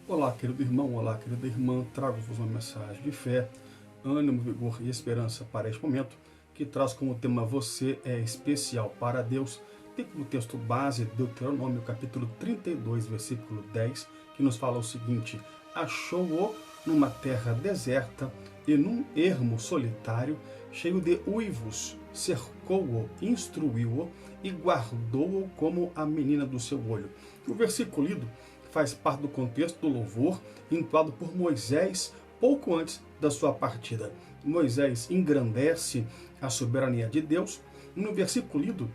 Olá, querido irmão, olá, querida irmã, trago-vos uma mensagem de fé, ânimo, vigor e esperança para este momento, que traz como tema Você é especial para Deus. Tem como texto base Deuteronômio, capítulo 32, versículo 10, que nos fala o seguinte: achou-o numa terra deserta e num ermo solitário, cheio de uivos, cercou-o, instruiu-o e guardou-o como a menina do seu olho. O versículo lido faz parte do contexto do louvor entoado por Moisés pouco antes da sua partida. Moisés engrandece a soberania de Deus. No versículo lido,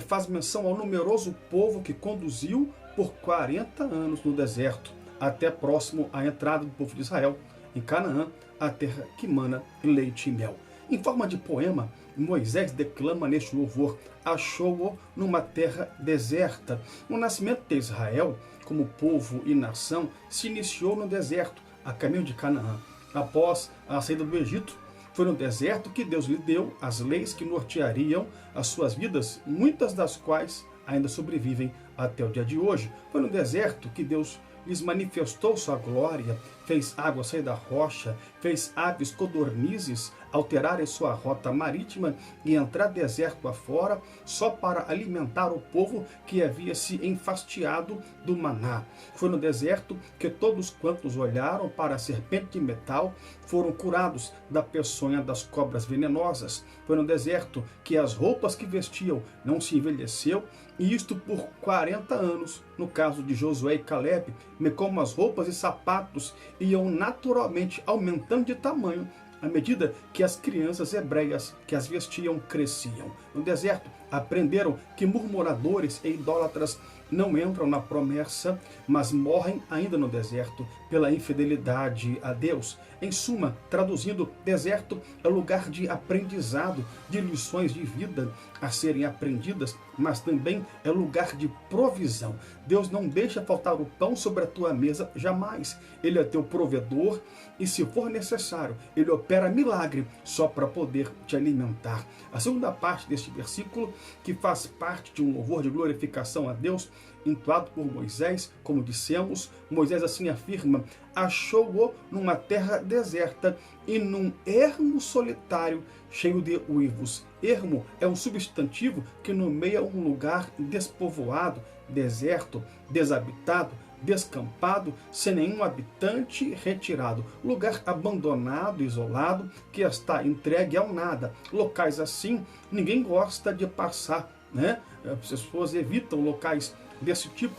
faz menção ao numeroso povo que conduziu por 40 anos no deserto, até próximo à entrada do povo de Israel em Canaã, a terra que mana leite e mel. Em forma de poema, Moisés declama neste louvor: achou-o numa terra deserta. O nascimento de Israel, como povo e nação, se iniciou no deserto, a caminho de Canaã. Após a saída do Egito, foi no deserto que Deus lhe deu as leis que norteariam as suas vidas, muitas das quais ainda sobrevivem até o dia de hoje. Foi no deserto que Deus lhes manifestou sua glória, fez água sair da rocha, fez aves codornizes alterarem sua rota marítima e entrar deserto afora, só para alimentar o povo que havia se enfastiado do maná. Foi no deserto que todos quantos olharam para a serpente de metal foram curados da peçonha das cobras venenosas. Foi no deserto que as roupas que vestiam não se envelheceu, e isto por 40 anos. No caso de Josué e Caleb, como as roupas e sapatos iam naturalmente aumentando de tamanho à medida que as crianças hebreias que as vestiam cresciam. No deserto, aprenderam que murmuradores e idólatras não entram na promessa, mas morrem ainda no deserto pela infidelidade a Deus. Em suma, traduzindo, deserto é lugar de aprendizado, de lições de vida a serem aprendidas, mas também é lugar de provisão. Deus não deixa faltar o pão sobre a tua mesa jamais. Ele é teu provedor e, se for necessário, Ele opera milagre só para poder te alimentar. A segunda parte deste versículo, que faz parte de um louvor de glorificação a Deus, entoado por Moisés, como dissemos, Moisés assim afirma: achou-o numa terra deserta e num ermo solitário cheio de uivos. Ermo é um substantivo que nomeia um lugar despovoado, deserto, desabitado, descampado, sem nenhum habitante retirado, lugar abandonado, isolado, que está entregue ao nada. Locais assim ninguém gosta de passar, né? As pessoas evitam locais desse tipo,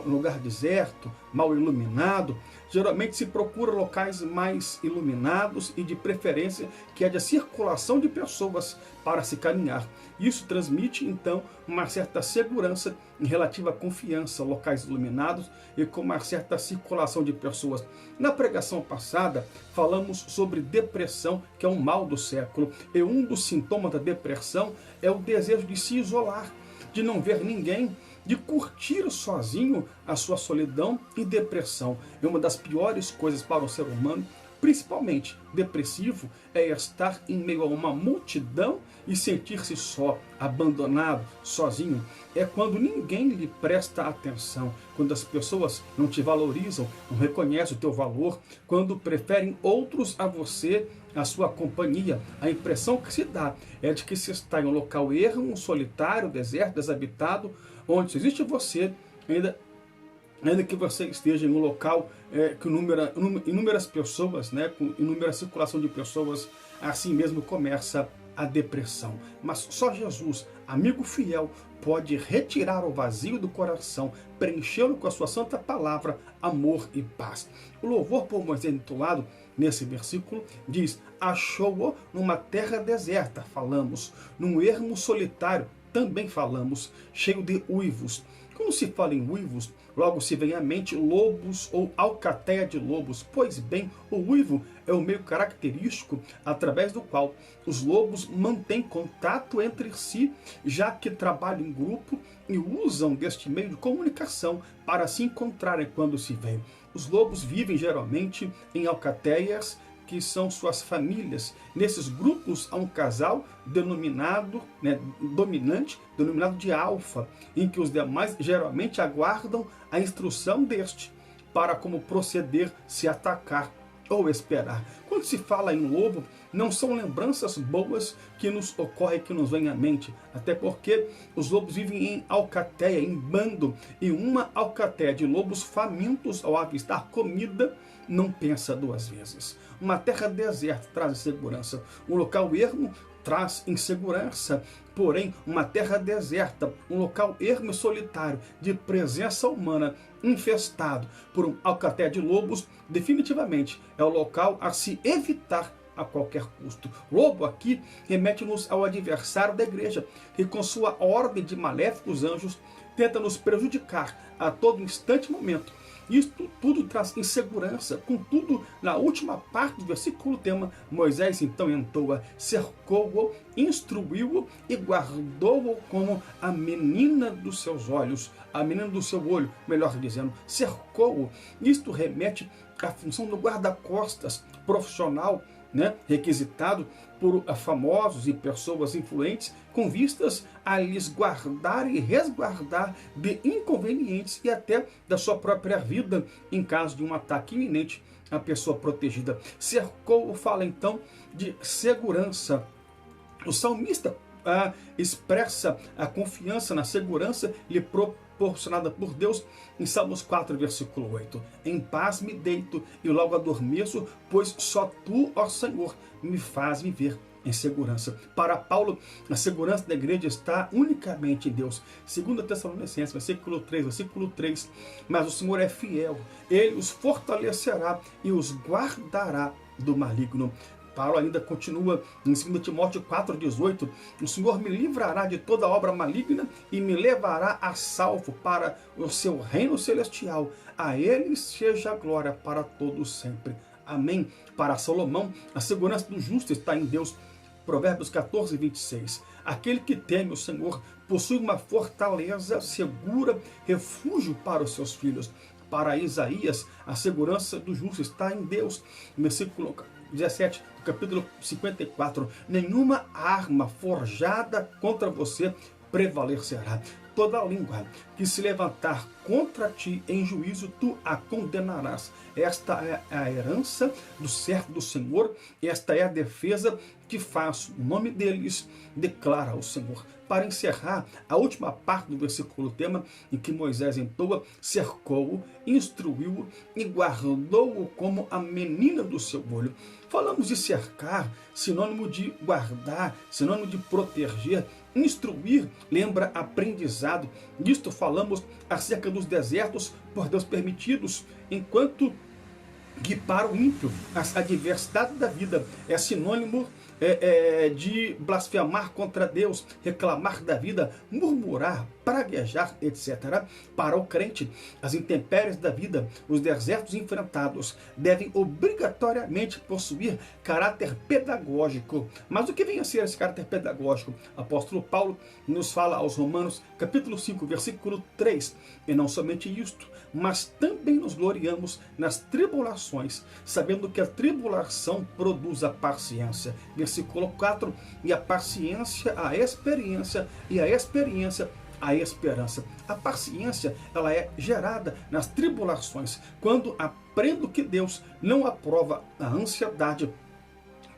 lugar deserto, mal iluminado. Geralmente se procura locais mais iluminados e de preferência que haja circulação de pessoas para se caminhar. Isso transmite então uma certa segurança em relativa confiança, locais iluminados e com uma certa circulação de pessoas. Na pregação passada falamos sobre depressão, que é um mal do século, e um dos sintomas da depressão é o desejo de se isolar, de não ver ninguém, de curtir sozinho a sua solidão e depressão. É uma das piores coisas para o ser humano, principalmente depressivo, é estar em meio a uma multidão e sentir-se só, abandonado, sozinho. É quando ninguém lhe presta atenção, quando as pessoas não te valorizam, não reconhecem o teu valor, quando preferem outros a você, a sua companhia. A impressão que se dá é de que se está em um local ermo, solitário, deserto, desabitado, onde só existe você, ainda que você esteja em um local com inúmeras pessoas, né, com inúmera circulação de pessoas, assim mesmo começa a depressão. Mas só Jesus, amigo fiel, pode retirar o vazio do coração, preenchê-lo com a sua santa palavra, amor e paz. O louvor por Moisés entoado nesse versículo diz: achou-o numa terra deserta, falamos, num ermo solitário, também falamos, cheio de uivos. Quando se fala em uivos, logo se vem à mente lobos ou alcateia de lobos. Pois bem, o uivo é o meio característico através do qual os lobos mantêm contato entre si, já que trabalham em grupo e usam deste meio de comunicação para se encontrarem quando se veem. Os lobos vivem geralmente em alcateias, que são suas famílias. Nesses grupos há um casal denominado, dominante, denominado de alfa, em que os demais geralmente aguardam a instrução deste. para como proceder, se atacar ou esperar. Quando se fala em lobo, não são lembranças boas que nos ocorrem, que nos vêm à mente. Até porque os lobos vivem em alcateia, em bando. E uma alcateia de lobos famintos ao avistar comida não pensa duas vezes. Uma terra deserta traz insegurança. Um local ermo traz insegurança. Porém, uma terra deserta, um local ermo e solitário, de presença humana, infestado por um alcateia de lobos, definitivamente é o local a se evitar a qualquer custo. Lobo aqui remete-nos ao adversário da igreja, que com sua ordem de maléficos anjos tenta nos prejudicar a todo instante e momento. Isto tudo traz insegurança. Contudo, na última parte do versículo tema, Moisés então entoa: cercou-o, instruiu-o e guardou-o como a menina dos seus olhos, a menina do seu olho, melhor dizendo, cercou-o. Isto remete à função do guarda-costas profissional, requisitado por famosos e pessoas influentes, com vistas a lhes guardar e resguardar de inconvenientes e até da sua própria vida, em caso de um ataque iminente à pessoa protegida. Cercou fala então de segurança. O salmista expressa a confiança na segurança lhe proporcionada por Deus em Salmos 4, versículo 8. Em paz me deito e logo adormeço, pois só tu, ó Senhor, me faz viver em segurança. Para Paulo, a segurança da igreja está unicamente em Deus. 2 Tessalonicenses, versículo 3. Mas o Senhor é fiel, ele os fortalecerá e os guardará do maligno. Paulo ainda continua em 2 Timóteo 4,18, o Senhor me livrará de toda obra maligna e me levará a salvo para o seu reino celestial. A ele seja a glória para todos sempre. Amém. Para Salomão, a segurança do justo está em Deus. Provérbios 14, 26. Aquele que teme o Senhor possui uma fortaleza segura, refúgio para os seus filhos. Para Isaías, a segurança do justo está em Deus. Versículo 17 do capítulo 54. Nenhuma arma forjada contra você prevalecerá. Toda língua que se levantar contra ti em juízo, tu a condenarás. Esta é a herança do servo do Senhor, esta é a defesa que faço. O nome deles declara o Senhor. Para encerrar a última parte do versículo tema, em que Moisés entoa, cercou-o, instruiu-o e guardou-o como a menina do seu olho. Falamos de cercar, sinônimo de guardar, sinônimo de proteger. Instruir lembra aprendizado. Disto falamos acerca dos desertos por Deus permitidos, enquanto que para o ímpio a adversidade da vida é sinônimo de blasfemar contra Deus, reclamar da vida, murmurar, praguejar, etc. Para o crente, as intempéries da vida, os desertos enfrentados, devem obrigatoriamente possuir caráter pedagógico. Mas o que vem a ser esse caráter pedagógico? O apóstolo Paulo nos fala aos Romanos, capítulo 5, versículo 3. E não somente isto, mas também nos gloriamos nas tribulações, sabendo que a tribulação produz a paciência. Versículo 4, e a paciência, a experiência, e a experiência, a esperança. A paciência, ela é gerada nas tribulações, quando aprendo que Deus não aprova a ansiedade.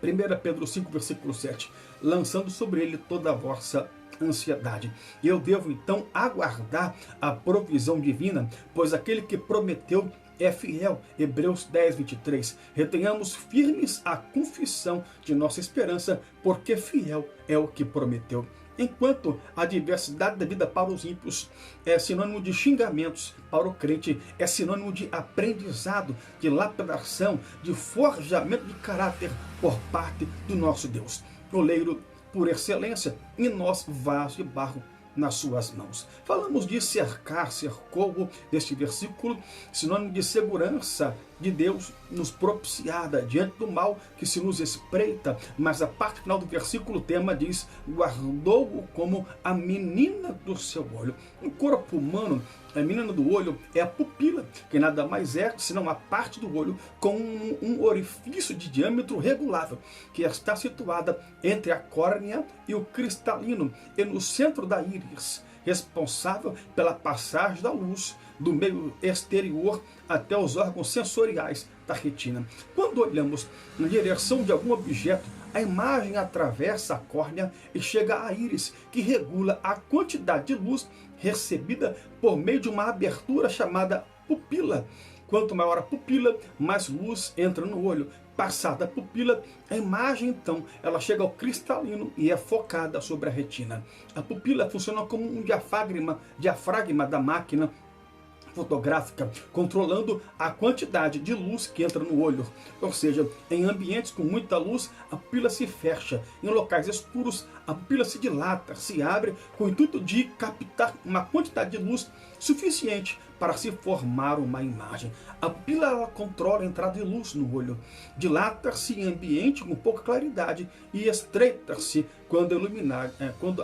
1 Pedro 5, versículo 7, lançando sobre ele toda a vossa ansiedade. Eu devo então aguardar a provisão divina, pois aquele que prometeu é fiel. Hebreus 10, 23. Retenhamos firmes a confissão de nossa esperança, porque fiel é o que prometeu. Enquanto a adversidade da vida para os ímpios é sinônimo de xingamentos, para o crente é sinônimo de aprendizado, de lapidação, de forjamento de caráter por parte do nosso Deus. Oleiro por excelência, e nós vaso de barro nas suas mãos. Falamos de cercar, cercou, deste versículo, sinônimo de segurança de Deus nos propiciada diante do mal que se nos espreita, mas a parte final do versículo tema diz, guardou-o como a menina do seu olho. No corpo humano, a menina do olho é a pupila, que nada mais é senão a parte do olho com um orifício de diâmetro regulável, que está situada entre a córnea e o cristalino, e no centro da íris, responsável pela passagem da luz do meio exterior até os órgãos sensoriais da retina. Quando olhamos na direção de algum objeto, a imagem atravessa a córnea e chega à íris, que regula a quantidade de luz recebida por meio de uma abertura chamada pupila. Quanto maior a pupila, mais luz entra no olho. Passada a pupila, a imagem então ela chega ao cristalino e é focada sobre a retina. A pupila funciona como um diafragma da máquina fotográfica, controlando a quantidade de luz que entra no olho. Ou seja, em ambientes com muita luz, a pupila se fecha. Em locais escuros, a pupila se dilata, se abre, com o intuito de captar uma quantidade de luz suficiente para se formar uma imagem. A pupila ela controla a entrada de luz no olho. Dilata-se em ambiente com pouca claridade e estreita-se quando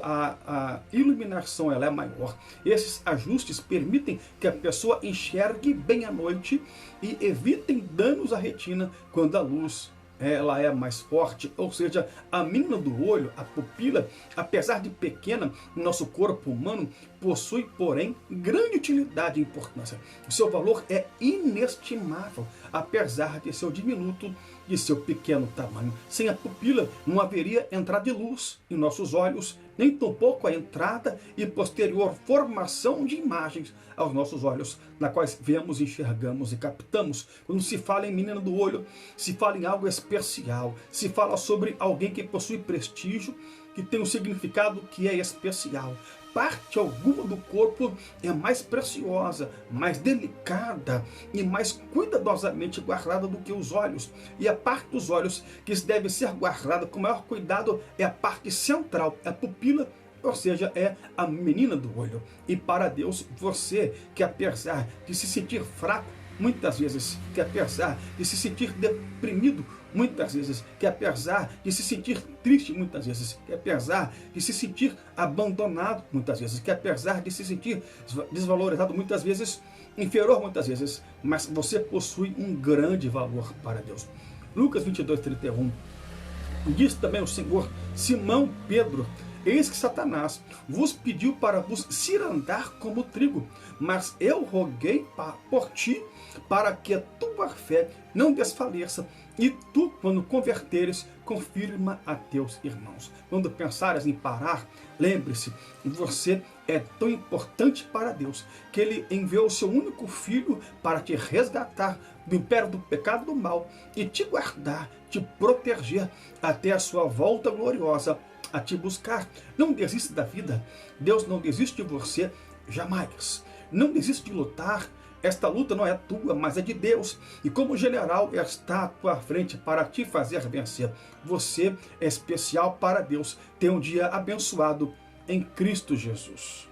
a iluminação ela é maior. Esses ajustes permitem que a pessoa enxergue bem à noite e evitem danos à retina quando a luz ela é mais forte. Ou seja, a menina do olho, a pupila, apesar de pequena no nosso corpo humano, possui, porém, grande utilidade e importância. O seu valor é inestimável, apesar de seu diminuto e seu pequeno tamanho. Sem a pupila, não haveria entrada de luz em nossos olhos, nem tampouco a entrada e posterior formação de imagens aos nossos olhos, na quais vemos, enxergamos e captamos. Quando se fala em menina do olho, se fala em algo especial, se fala sobre alguém que possui prestígio, que tem um significado que é especial. Parte alguma do corpo é mais preciosa, mais delicada e mais cuidadosamente guardada do que os olhos. E a parte dos olhos que deve ser guardada com maior cuidado é a parte central, a pupila, ou seja, é a menina do olho. E para Deus, você que apesar de se sentir fraco, muitas vezes, que apesar de se sentir deprimido, muitas vezes, que apesar de se sentir triste, muitas vezes, que apesar de se sentir abandonado, muitas vezes, que apesar de se sentir desvalorizado, muitas vezes, inferior, muitas vezes, mas você possui um grande valor para Deus. Lucas 22:31, diz também o Senhor: Simão Pedro, eis que Satanás vos pediu para vos cirandar como trigo, mas eu roguei por ti, para que a tua fé não desfaleça, e tu, quando converteres, confirma a teus irmãos. Quando pensares em parar, lembre-se, você é tão importante para Deus, que Ele enviou o seu único Filho para te resgatar do império do pecado e do mal, e te guardar, te proteger, até a sua volta gloriosa, a te buscar. Não desista da vida. Deus não desiste de você jamais. Não desiste de lutar. Esta luta não é tua, mas é de Deus. E como general está à tua frente para te fazer vencer. Você é especial para Deus. Tenha um dia abençoado em Cristo Jesus.